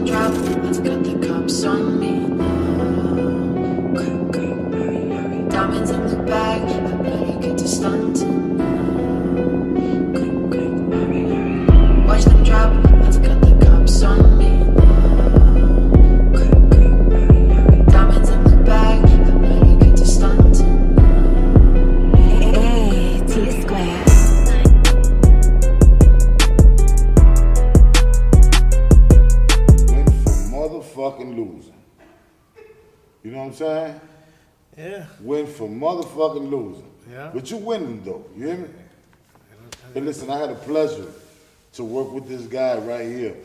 them drop, let's cut the cops on me now. Quick, quick, hurry, hurry. Diamonds in the bag, I better get to stunting now. Quick, quick, hurry, hurry. Watch them drop, let's cut the cops on me now. Quick, quick, hurry, hurry. Diamonds in the bag, I better get to stunting now. Hey, T-Square. Motherfucking losing. You know what I'm saying? Yeah. Win for motherfucking losing. Yeah. But you winning though. You hear me? Hey, listen, I had a pleasure to work with this guy right here.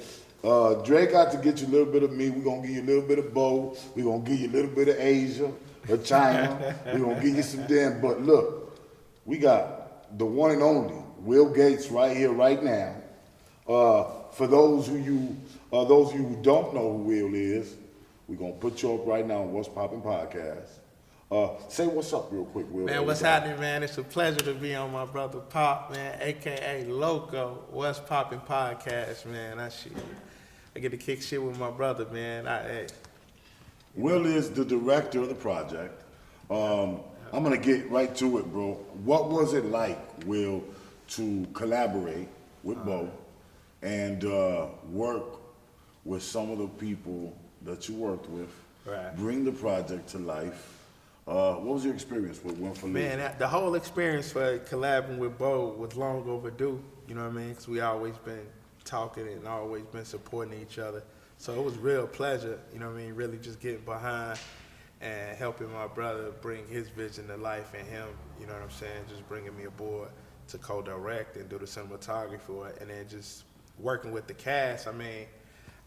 Dre got to get you a little bit of me. We're going to give you a little bit of Bo. We're going to give you a little bit of Asia or China. We're going to give you some damn. But look, we got the one and only Will Gates right here, right now. For those of you who don't know who Will is, we're going to put you up right now on What's Poppin' Podcast. Say what's up real quick, Will. Man, what's happening, man? It's a pleasure to be on my brother Pop, man, a.k.a. Loco, What's Poppin' Podcast, man. I get to kick shit with my brother, man. Will is the director of the project. I'm going to get right to it, bro. What was it like, Will, to collaborate with Bo and work with some of the people that you worked with, Right. bring the project to life? What was your experience with Win for Losing? Man, the whole experience for collabing with Bo was long overdue, you know what I mean? Because we always been talking and always been supporting each other. So it was real pleasure, you know what I mean, really just getting behind and helping my brother bring his vision to life and him, you know what I'm saying, just bringing me aboard to co-direct and do the cinematography for it, and then just working with the cast. I mean,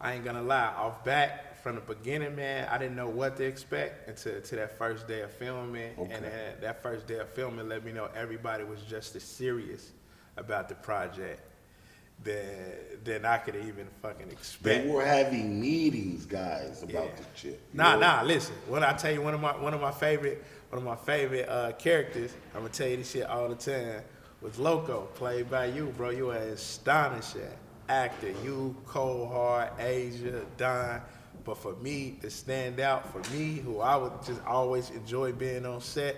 I ain't gonna lie, off back from the beginning, man, I didn't know what to expect until that first day of filming. Okay. And then that first day of filming let me know everybody was just as serious about the project than I could even fucking expect. They were having meetings, guys, about the shit. You know? Nah, listen. When I tell you one of my favorite characters, I'm gonna tell you this shit all the time, was Loco, played by you, bro. You are astonishing actor. You, Cold Hard, Asia, Don. But for me to stand out, for me, who I would just always enjoy being on set,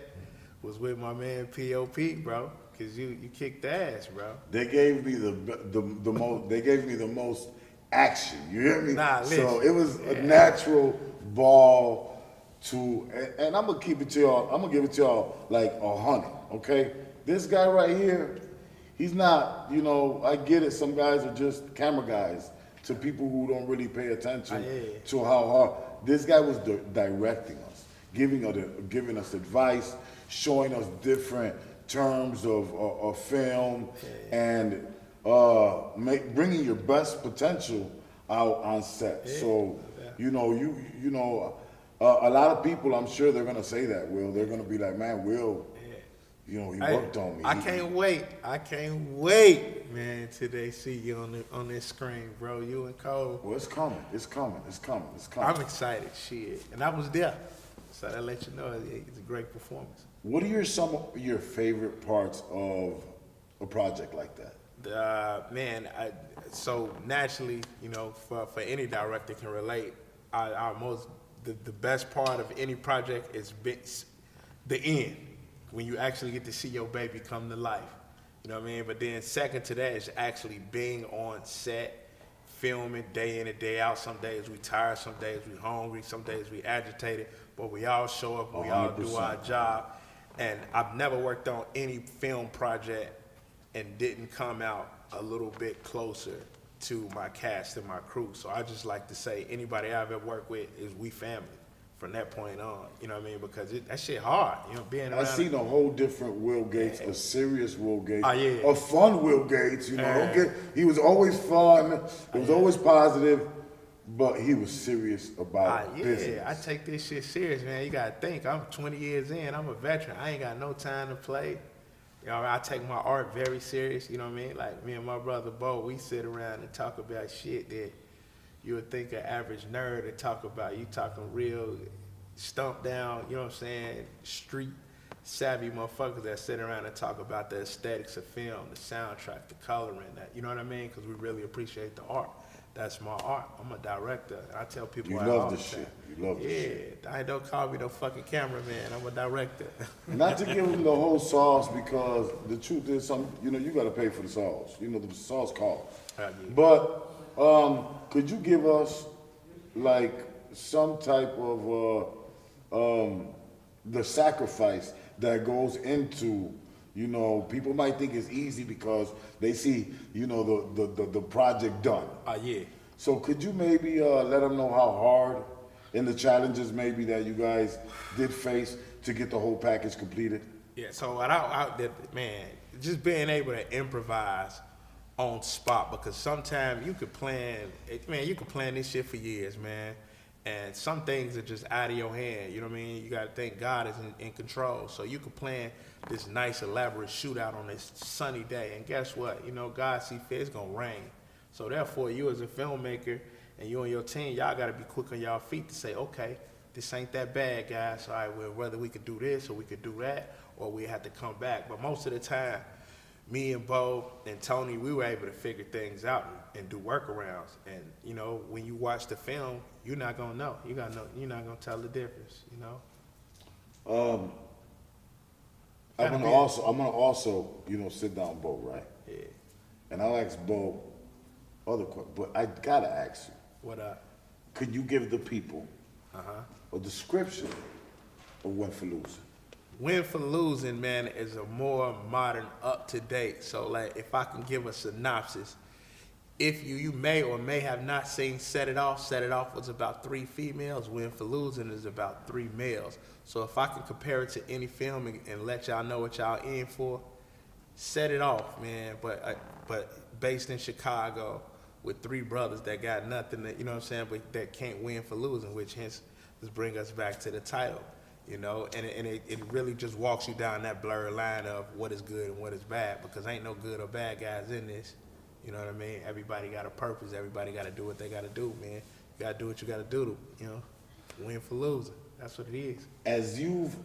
was with my man P.O.P., bro. Cause you kicked ass, bro. They gave me the most. They gave me the most action. You hear me? Nah, listen. So it was a natural ball to, and I'm gonna keep it to y'all. I'm gonna give it to y'all like 100. Okay, this guy right here, he's not. You know, I get it. Some guys are just camera guys. To people who don't really pay attention to how hard this guy was directing us, giving us advice, showing us different terms of film, and bringing your best potential out on set. So, you know, a lot of people, I'm sure they're gonna say that. Will, they're gonna be like, man, Will, you know, he worked on me. I can't wait, man, till they see you on this screen, bro. You and Cole. Well, it's coming. I'm excited, shit, and I was there, so that let you know it's a great performance. What are some of your favorite parts of a project like that? Man, so naturally, you know, for any director can relate, the best part of any project is the end, when you actually get to see your baby come to life. You know what I mean? But then second to that is actually being on set, filming day in and day out. Some days we tired, some days we hungry, some days we agitated, but we all show up, we all do our job. And I've never worked on any film project and didn't come out a little bit closer to my cast and my crew. So I just like to say, anybody I've ever worked with is we family from that point on. You know what I mean? Because that shit hard, you know, being around. I seen a whole different Will Gates, a serious Will Gates, yeah. a fun Will Gates, you know. He was always fun, it was always positive, but he was serious about business. I take this shit serious, man. You gotta think, I'm 20 years in, I'm a veteran. I ain't got no time to play. You know, I take my art very serious, you know what I mean? Like me and my brother Bo, we sit around and talk about shit that you would think an average nerd would talk about. You talking real stump down, you know what I'm saying, street savvy motherfuckers that sit around and talk about the aesthetics of film, the soundtrack, the coloring, that, you know what I mean? Because we really appreciate the art. That's my art. I'm a director. I tell people You that love all this the time. shit. You love this shit. Yeah, I don't call me no fucking cameraman. I'm a director. Not to give them the whole sauce because the truth is, you got to pay for the sauce. You know the sauce costs. Yeah. But could you give us like some type of the sacrifice that goes into, people might think it's easy because they see, the project done. Yeah. So could you maybe let them know how hard and the challenges maybe that you guys did face to get the whole package completed? Yeah, so man, just being able to improvise on spot, because sometimes you could plan this shit for years, man. And some things are just out of your hand, you know what I mean? You gotta think God is in control. So you could plan this nice elaborate shootout on this sunny day, and guess what? God see fit, it's gonna rain. So therefore, you as a filmmaker and you and your team, y'all gotta be quick on y'all feet to say, okay, this ain't that bad, guys. All right, well, whether we could do this or we could do that, or we have to come back. But most of the time, me and Bo and Tony, we were able to figure things out and do workarounds. And when you watch the film, you're not gonna know. You're not gonna tell the difference. I'm gonna also, sit down Bo, right? Yeah. And I'll ask Bo other questions, but I gotta ask you. What up? Could you give the people a description of Win for Losing? Win for Losing, man, is a more modern, up-to-date. So, like, if I can give a synopsis, if you may or may have not seen Set It Off was about 3 females. Win for Losing is about 3 males. So if I can compare it to any film and let y'all know what y'all in for, Set It Off, man, but based in Chicago with 3 brothers that got nothing, that, but that can't win for losing, which hence just bring us back to the title, and it really just walks you down that blurred line of what is good and what is bad, because ain't no good or bad guys in this. You know what I mean? Everybody got a purpose. Everybody got to do what they got to do, man. You got to do what you got to do to, win for losing. That's what it is. As you've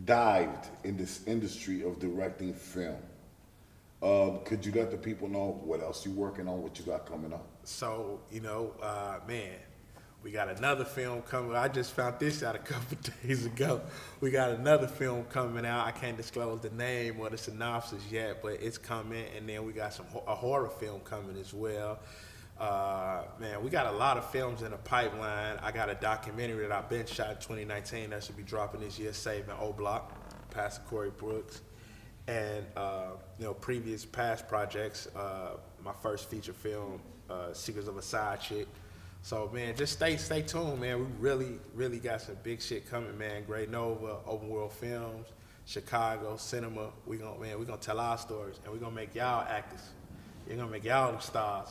dived in this industry of directing film, could you let the people know what else you're working on, what you got coming up? So, man, we got another film coming. I just found this out a couple days ago. We got another film coming out. I can't disclose the name or the synopsis yet, but it's coming. And then we got a horror film coming as well. Man, we got a lot of films in the pipeline. I got a documentary that I've been shot in 2019 that should be dropping this year, Saving O Block, Pastor Corey Brooks. And, previous past projects, my first feature film, Secrets of a Side Chick. So, man, just stay tuned, man. We really got some big shit coming, man. Great Nova, Open World Films, Chicago, Cinema. We gonna tell our stories, and we gonna make y'all actors. We're gonna make y'all the stars,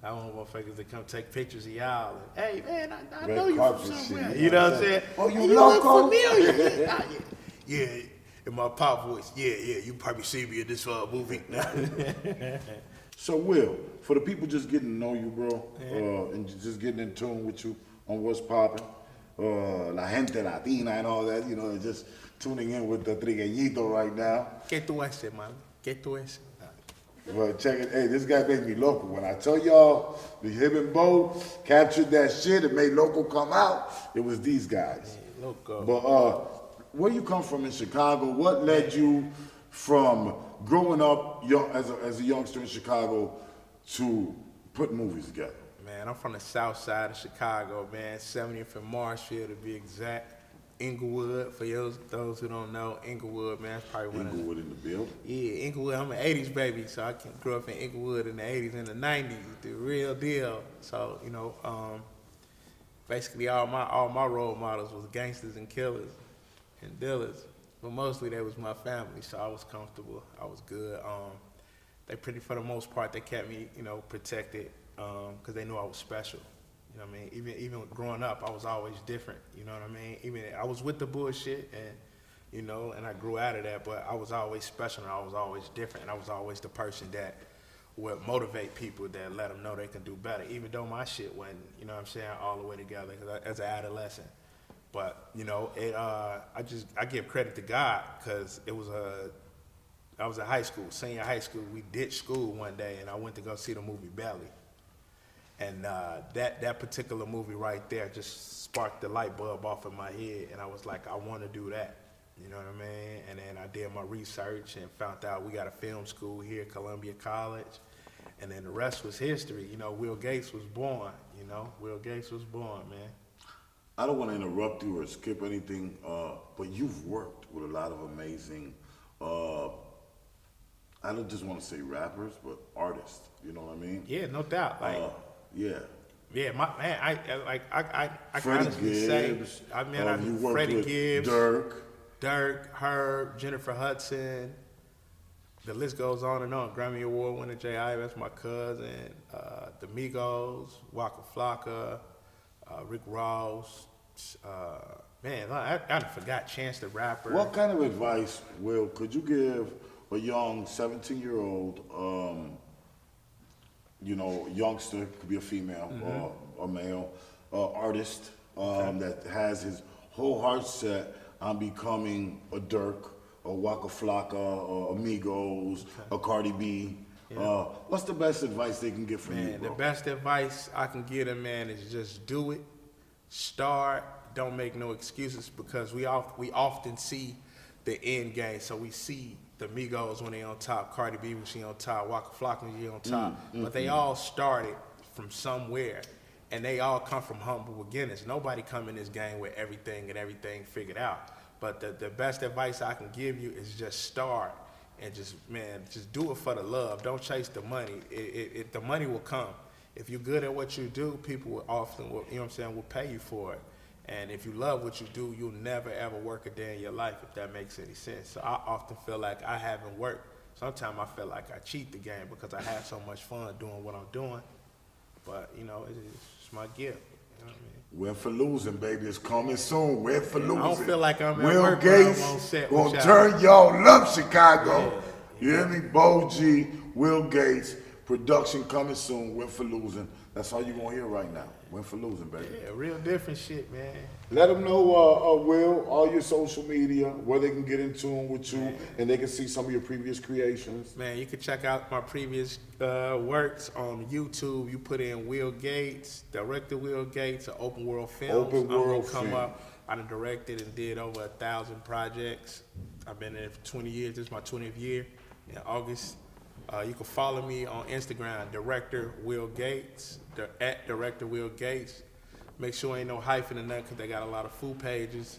I want motherfuckers to come take pictures of y'all. And, hey, man, I know you from somewhere. Shit, you know what I'm saying? Oh, you look local? familiar. Yeah, in my pop voice. Yeah, you probably see me in this movie. So, Will, for the people just getting to know you, bro, and just getting in tune with you on what's popping, La Gente Latina and all that, and just tuning in with the Trigueñito right now. ¿Qué tú haces, man? ¿Qué tú haces? Well, check it. Hey, this guy made me local. When I tell y'all, the him and Bo captured that shit and made local come out, it was these guys. Hey, loco. But where you come from in Chicago, what led you from growing up as a youngster in Chicago to put movies together? Man, I'm from the south side of Chicago, man. 70th and Marshfield to be exact. Inglewood, for those who don't know, Inglewood, man, that's probably one Inglewood in the building. Yeah, Inglewood, I'm an 80s baby, so I grew up in Inglewood in the 80s and the 90s, the real deal. So, basically all my role models was gangsters and killers and dealers. But mostly they was my family, so I was comfortable. I was good. For the most part, they kept me, protected, because they knew I was special. You know what I mean? Even growing up, I was always different. You know what I mean? Even I was with the bullshit, and and I grew out of that. But I was always special, and I was always different, and I was always the person that would motivate people, that let them know they can do better. Even though my shit wasn't, all the way together as an adolescent. But I give credit to God, because it was I was in high school, senior high school. We ditched school one day, and I went to go see the movie Belly. And that particular movie right there just sparked the light bulb off in my head, and I was like, I want to do that. You know what I mean? And then I did my research and found out we got a film school here at Columbia College. And then the rest was history. You know, Will Gates was born. You know, Will Gates was born, man. I don't want to interrupt you or skip anything, but you've worked with a lot of amazing, I don't just want to say rappers, but artists. You know what I mean? Yeah, no doubt. Like, Yeah. yeah, my man, I can Freddie honestly say, Gibbs. I mean, I you do worked Freddie with Gibbs, Dirk. Herb, Jennifer Hudson. The list goes on and on. Grammy Award winner J.I. That's my cousin. The Migos, Waka Flocka, Rick Ross. Man, I forgot Chance the Rapper. What kind of advice, Will, could you give a young 17-year-old, youngster, could be a female or a male, artist that has his whole heart set on becoming a Dirk, a Waka Flocka, a Migos, a Cardi B? What's the best advice they can get from you, bro? The best advice I can give them, man, is just do it. Start. Don't make no excuses, because we often see the end game. So we see the Migos when they on top, Cardi B when she on top, Waka Flocka when she on top. But they all started from somewhere, and they all come from humble beginnings. Nobody come in this game with everything figured out. But the best advice I can give you is just start, and just do it for the love. Don't chase the money. The money will come. If you're good at what you do, people will often, will pay you for it. And if you love what you do, you'll never ever work a day in your life, if that makes any sense. So I often feel like I haven't worked. Sometimes I feel like I cheat the game because I have so much fun doing what I'm doing. But, it's my gift. You know what I mean? We're for losing, baby. It's coming soon. We're for losing. I don't feel like I'm at Will work Gates when I'm on set with gonna y'all. turn y'all up, Chicago. Yeah, You hear me? Bo G, Will Gates, production coming soon. We're for losing. That's all you're gonna hear right now. We're for losing, baby. Yeah, real different shit, man. Let them know, Will, all your social media, where they can get in tune with you, and they can see some of your previous creations. Man, you can check out my previous works on YouTube. You put in Will Gates, director Will Gates, or Open World Films. Open World I'm gonna come Film. up. I done directed and did over 1,000 projects. I've been in it for 20 years. This is my 20th year in August. You can follow me on Instagram, Director Will Gates, at Director Will Gates. Make sure ain't no hyphen in that, because they got a lot of food pages.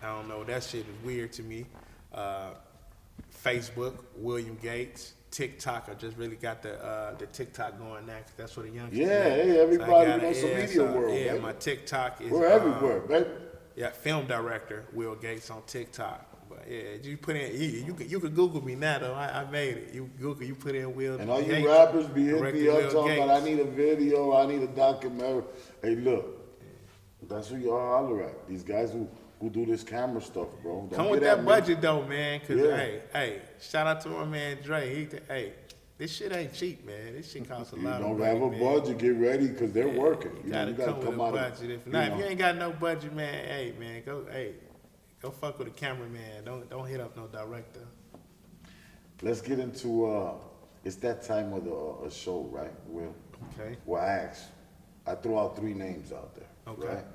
I don't know, that shit is weird to me. Facebook, William Gates. TikTok, I just really got the TikTok going now, 'cause that's what the youngsters Yeah, at. hey, So I everybody got knows the media world, Yeah, baby. my TikTok is We're everywhere, baby. yeah, film director Will Gates on TikTok. But yeah, you put in you could Google me now though. I made it. You Google, you put in Will. And all you Gates, rappers be hitting director me up Will talking about, I Gates. need a video, I need a documentary. Hey, look, that's who y'all holler at. These guys who do this camera stuff, bro. Don't Come get with at that me. budget though, man. Cause Yeah. hey, shout out to my man Dre. This shit ain't cheap, man. This shit costs a You lot of don't money, have a man. budget, get ready, because they're working. You gotta come with a out budget. If not, if you ain't got no budget, man, go fuck with a cameraman. Don't hit up no director. Let's get into, it's that time of the show, right, Will? Okay. Well, I throw out 3 names out there, Okay. right?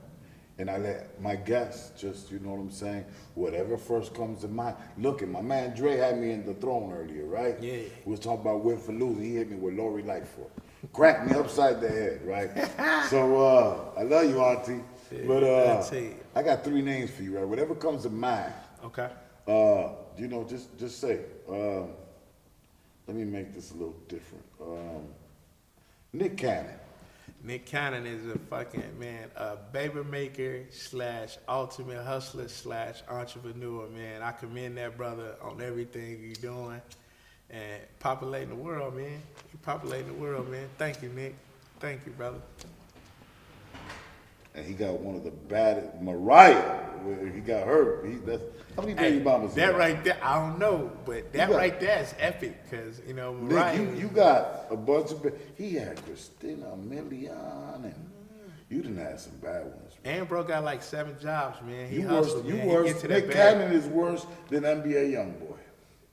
And I let my guests just, you know what I'm saying, whatever first comes to mind. Look, my man Dre had me in the throne earlier, right? Yeah. We was talking about Will for losing. He hit me with Lori Lightfoot. Cracked me upside the head, right? So, I love you, Auntie. But that's it. I got 3 names for you, right? Whatever comes to mind, Okay. just say. Let me make this a little different. Nick Cannon. Nick Cannon is a fucking man, a baby maker / ultimate hustler / entrepreneur, man. I commend that brother on everything he's doing and populating the world, man. You populating the world, man. Thank you, Nick. Thank you, brother. And he got one of the baddest, Mariah, where he got hurt. How many baby mamas he that got? right there, I don't know, but that got- right there is epic, because, Mariah. Nick, you got a bunch of, he had Christina Milian, and you didn't have some bad ones. And bro got like 7 jobs, man. He You hustled, worse, man. He get to that Nick bag. Cannon is worse than NBA Youngboy.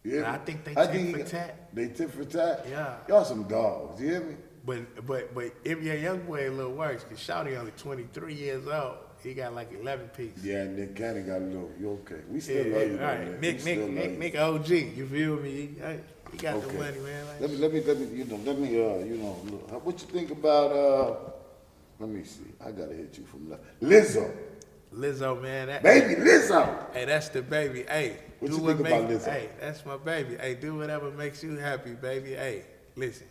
Yeah. I think they I tit he for got- tat. They tit for tat? Yeah. Y'all some dogs, you hear me? But NBA Youngboy a little worse because Shawty only 23 years old. He got like 11 pieces. Yeah, and Nick Cannon got a little, you okay. We still Yeah, love you, all though, right. man. We still love you. Nick OG, you feel me? He got the Okay. money, man. Like, Let me, look, what you think about, let me see. I gotta hit you from left. Lizzo. Lizzo, man. Baby Lizzo. Hey, that's the baby. Hey, What do you what think about makes. Lizzo? Hey, that's my baby. Hey, do whatever makes you happy, baby. Hey, listen.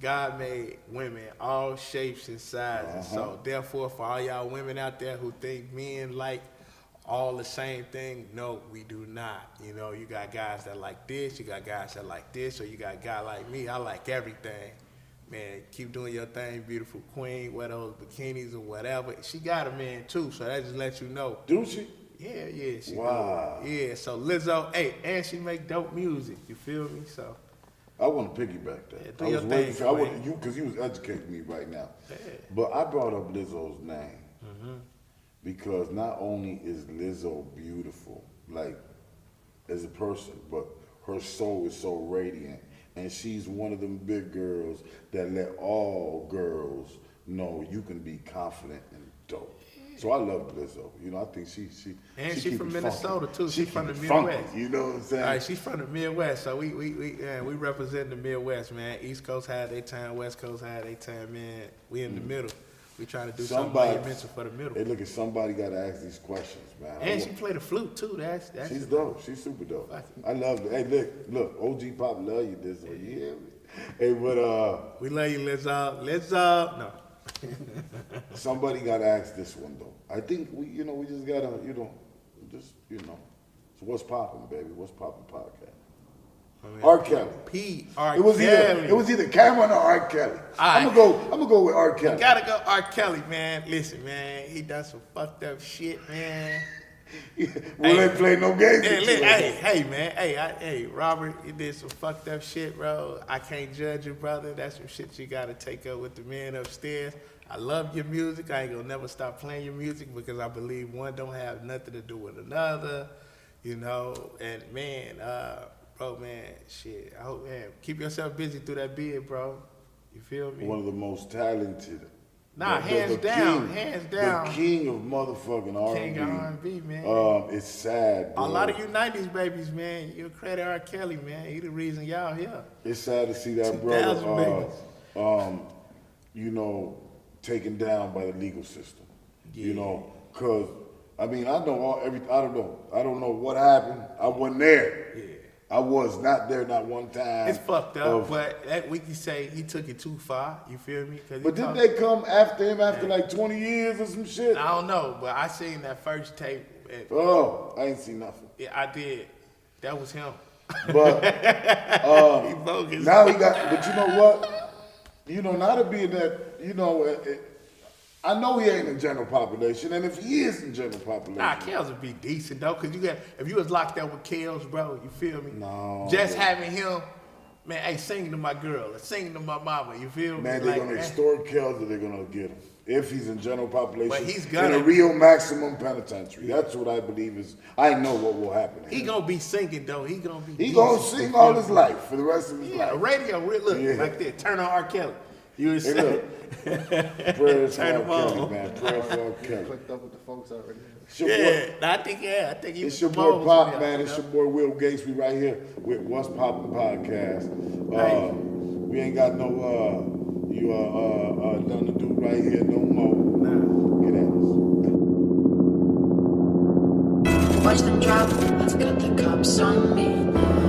God made women all shapes and sizes. So therefore, for all y'all women out there who think men like all the same thing, no, we do not. You know, you got guys that like this, you got guys that like this, or you got a guy like me. I like everything. Man, keep doing your thing, beautiful queen. Wear those bikinis or whatever. She got a man too, so that just lets you know. Do she? Yeah, she Wow. do. Yeah, so Lizzo, hey, and she make dope music. You feel me? So I want to piggyback that. Yeah, do I your was waiting thing, for Queen. because you was educating me right now. Yeah. But I brought up Lizzo's name because not only is Lizzo beautiful, like as a person, but her soul is so radiant, and she's one of them big girls that let all girls know you can be confident and dope. So I love Lizzo. You know, I think she And she keep from it Minnesota, funky. too. She keep from it the funky, Midwest. you know what I'm saying? all right, she's from the Midwest, so we represent the Midwest, man. East Coast had their time, West Coast had their time, man. We in the middle. We trying to do something monumental for the middle. Hey, look, at somebody got to ask these questions, man. And she played the flute too. That's She's dope. She's super dope. I love it. Hey, look, OG Pop love you this way. You hear me? Hey, but we love you, Lizzo. Lizzo, no. somebody got to ask this one though. I think we just gotta, So what's poppin', baby? What's poppin' podcast? R. Kelly. P. R. It was Kelly. either Cameron or R. Kelly. I'm gonna go with R. Kelly. Gotta go R. Kelly, man. Listen, man, he done some fucked up shit, man. We ain't play no games. Hey, with you. hey, man. Hey, Robert, you did some fucked up shit, bro. I can't judge you, brother. That's some shit you gotta take up with the men upstairs. I love your music. I ain't gonna never stop playing your music because I believe one don't have nothing to do with another, you know. And man, bro, man, shit. I hope, man, keep yourself busy through that bid, bro. You feel me? One of the most talented. Nah, hands down. The king of motherfucking R&B. King of R&B, man. It's sad, bro. A lot of you 90s babies, man, you credit R. Kelly, man. He the reason y'all here. It's sad to see that 2000 brother, babies. taken down by the legal system. Yeah. You know, cause I mean, I don't know what happened. I wasn't there. Yeah. I was not there, not one time. It's fucked up, but that we can say he took it too far. You feel me? But didn't they come after him after like 20 years or some shit? I don't know, but I seen that first tape. Oh, I ain't seen nothing. Yeah, I did. That was him. But He bogus. now he got. But you know what? You know, now to be in that. You know, I know he ain't in general population, and if he is in general population, Nah, Kels would be decent though, cause if you was locked up with Kels, bro, you feel me? No, Just bro. having him, man, hey, sing to my girl, or sing to my mama, you feel me? man, they're gonna extort Kells or they're gonna get him. If he's in general population, But he's in gonna- a real maximum penitentiary. That's what I believe is. I know what will happen. to He him. gonna be singing though. He gonna be. He decent, gonna you sing feel all me? his life for the rest of his Yeah, life. radio, look, Yeah. like that. Turn on R. Kelly. You was Hey, saying. look. Prayers for Turn R. him Kelly, on. man. Prayers for R. Kelly. Clicked up with the folks already. It's your boy- Yeah, I think he It's was your boy supposed Pop, to be man. out, It's you your boy Will Gates. We right here with What's Poppin' Podcast. Hey. We ain't got no nothing to do right here no more. know? Get at us. Watch them drop, let's get the cops on me now.